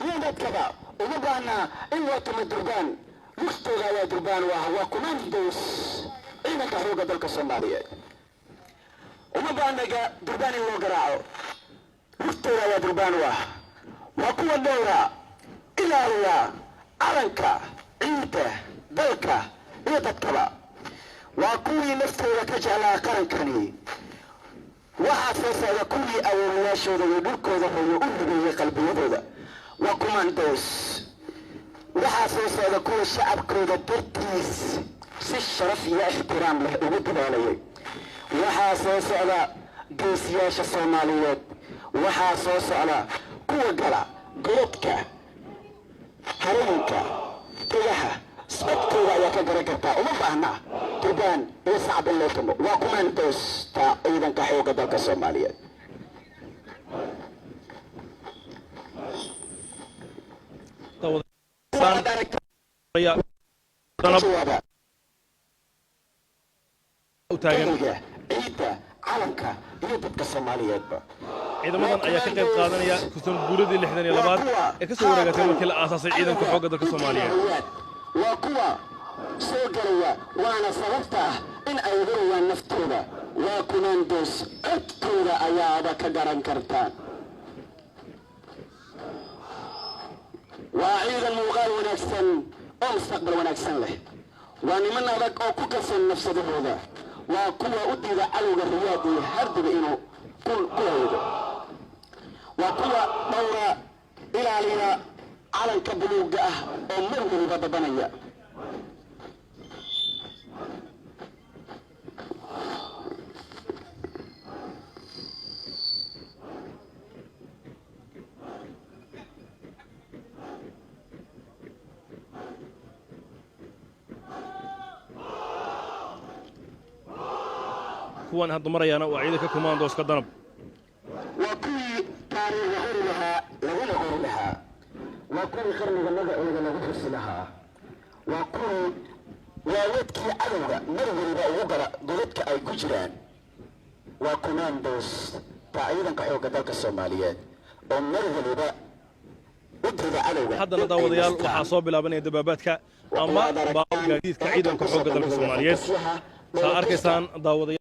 يدكبا ومبانا إن وقت الدربان مختوغا يا دربان وهو كوماندوس إنك هو قدرك الصومالية ومبانا دربان اللي قرعوا مختوغا يا دربان وقوة الدورة إلى الله عرنكا عيدة دلكا يدكبا وقوي نفتوغا كجعلا قرنكني وحافظ وكل أولياء شهود يدركوا ويؤمنوا قلبيهم وكوماندوس وحافظ وكل الشعب كود الدرتيس في الشرف يا احترام له وبدل عليه وحافظ على قيسياش الصوماليات وحافظ على كل قلع قلتك هرمك تجاها سبتكوا يا كدركتا وما بهنا تبان يصعب لكم وكوماندوس تا ايضا كحوق دلك الصوماليات ciidamadan ayaa ka qayb qaadanaya kusan guuradii 62 ee ka soo wareegatay markii la aasaasay ciidanka xoogga dalka Soomaaliyeed waa kuwa soo galaya waana sababta in ay ururiyaan naftooda waa kumandos codkooda ayaaba ka garan kartaan waa ciidan muuqaal wanaagsan oo mustaqbal wanaagsan leh waa niman adag oo ku kalsoon nafsadooda waa kuwa u diida cadowga riyaad iyo hardiga inuu ku haydo waa kuwa dhowra ilaaliya calanka buluuga ah oo mar waliba dabanaya kuwan hadda marayana waa ciidanka commandos ka danab وكل تاريخ غيرها لغير غيرها وكل قرن لغير لغير فصلها وكل ويدك عدوة مرغبة وغرة ضدك أي كجران وكوماندوس تعيدا كحوق دلك الصوماليات ومرغبة ودرد عدوة haddana daawadayaal waxaa soo bilaabanaya dabaabaadka ama baabuur gaadiidka ciidanka xoogga dalka Soomaaliyeed saa arkaysaan daawadayaal